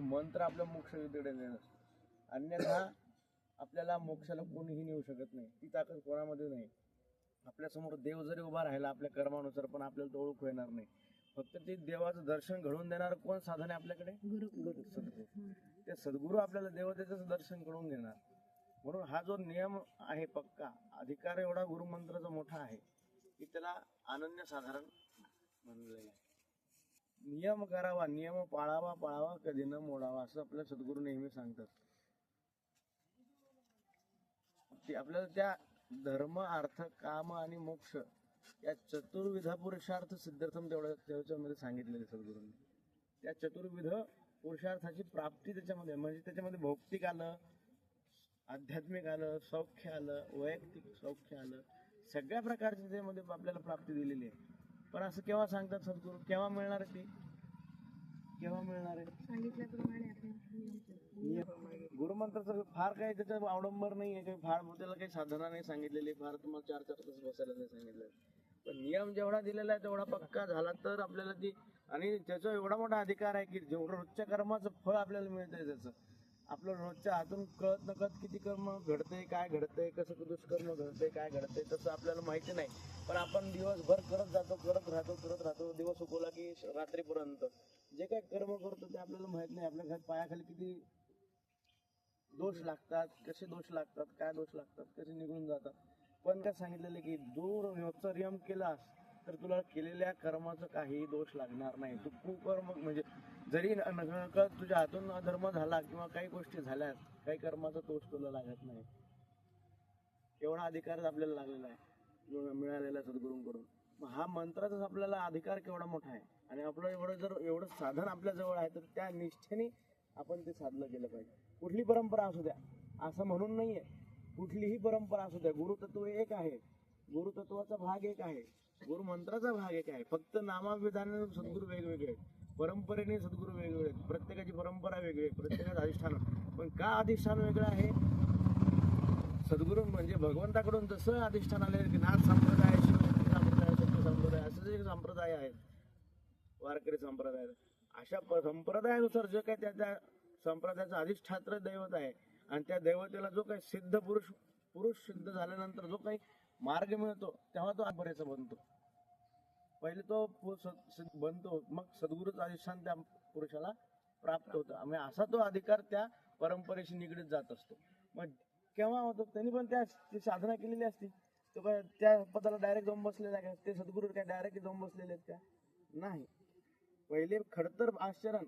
तो मंत्र आपल्या मोक्ष तिकडे नसतो. अन्यथा आपल्याला मोक्षाला कोणीही नेऊ शकत नाही. ती ताकद कोणामध्ये नाही. आपल्यासमोर देव जरी उभा राहिला आपल्या कर्मानुसार, पण आपल्याला तो ओळख येणार नाही. फक्त ते देवाचं दर्शन घडवून देणार कोण साधन आहे आपल्याकडे? सद्गुरू. ते सद्गुरू आपल्याला देवतेचं दर्शन घडवून देणार. म्हणून हा जो नियम आहे पक्का, अधिकार एवढा गुरुमंत्राचा मोठा आहे की त्याला अनन्य साधारण म्हणलेलं आहे. नियम करावा, नियम पाळावा, कधी न मोडावा, असं आपल्या सद्गुरू नेहमी सांगतात. ते आपल्याला त्या धर्म, अर्थ, काम आणि मोक्ष या चतुर्विध पुरुषार्थ सिद्धार्थम तेवढं त्याच्यामध्ये सांगितलेले सद्गुरूंनी. त्या चतुर्विध पुरुषार्थाची प्राप्ती त्याच्यामध्ये, म्हणजे त्याच्यामध्ये भौतिक आलं, आध्यात्मिक आलं, सौख्य आलं, वैयक्तिक सौख्य आलं, सगळ्या प्रकारची त्यामध्ये आपल्याला प्राप्ती दिलेली आहे. पण असं केव्हा सांगतात सद्गुरू? केव्हा मिळणार आहे ती? केव्हा मिळणार आहे? गुरुमंत्राचं फार काही त्याचं अवडंबर नाही आहे, काही फार त्याला काही साधना नाही सांगितलेली, फार तुम्हाला 4 तास बसायला नाही सांगितलं. पण नियम जेवढा दिलेला आहे तेवढा पक्का झाला तर आपल्याला ती, आणि त्याचा एवढा मोठा अधिकार आहे की जेवढं रोजच्या कर्माचं फळ आपल्याला मिळतंय त्याचं. आपलं रोजच्या हातून कळत नकळत किती कर्म घडतंय, काय घडतंय, कसं दुष्कर्म घडतंय, काय घडतंय, तसं आपल्याला माहिती नाही. पण आपण दिवसभर करत राहतो, दिवस उगवला की रात्रीपर्यंत जे काय कर्म करतो ते आपल्याला माहित नाही. आपल्या घरात पायाखाली किती दोष लागतात, कसे दोष लागतात, काय दोष लागतात, कसे निघून जातात. पण काय सांगितलेलं की दूर रोजचा नियम केलास तर तुला केलेल्या कर्माचा काही दोष लागणार नाही. तू कुकर्म म्हणजे जरी नकळत तुझ्या हातून अधर्म झाला किंवा काही गोष्टी झाल्या, काही कर्माचा दोष तुला लागत नाही. एवढा अधिकार आपल्याला लागलेला आहे, मिळालेला सद्गुरूंकडून. मग हा मंत्राचाच आपल्याला अधिकार केवढा मोठा आहे. आणि आपलं एवढं साधन आपल्या जवळ आहे तर त्या निष्ठेने आपण ते साधलं गेलं पाहिजे. कुठली परंपरा असू द्या, असं म्हणून नाहीये, कुठलीही परंपरा असू द्या, गुरुतत्व एक आहे, गुरुतत्वाचा भाग एक आहे, गुरुमंत्राचा भाग एक आहे. फक्त नामाविधानाने सद्गुरू वेगवेगळे, परंपरेने सद्गुरू वेगवेगळे, प्रत्येकाची परंपरा वेगळी, प्रत्येकाचं अधिष्ठान. पण का अधिष्ठान वेगळं आहे? सद्गुरू म्हणजे भगवंताकडून जसं अधिष्ठान आले की नाथ संप्रदाय, शिवशक्ती संप्रदाय, शक्ती संप्रदाय, असं जे संप्रदाय आहेत, वारकरी संप्रदाय, अशा संप्रदायानुसार जे काय त्या संप्रदायाचं अधिष्ठात्र दैवत आहे, आणि त्या दैवतेला जो काही सिद्ध पुरुष सिद्ध झाल्यानंतर जो काही मार्ग मिळतो तेव्हा तो परंपरेचा बनतो. पहिले तो बनतो, मग सद्गुरूचं अधिष्ठान त्या पुरुषाला प्राप्त होतं. म्हणजे असा तो अधिकार त्या परंपरेशी निगडीत जात असतो. मग केव्हा होतो? त्यांनी पण ती साधना केलेली असते. तो काय त्या पदाला डायरेक्ट जाऊन बसलेला आहे का? ते सद्गुरू काय डायरेक्ट जाऊन बसलेले आहेत का? नाही. पहिले खडतर आचरण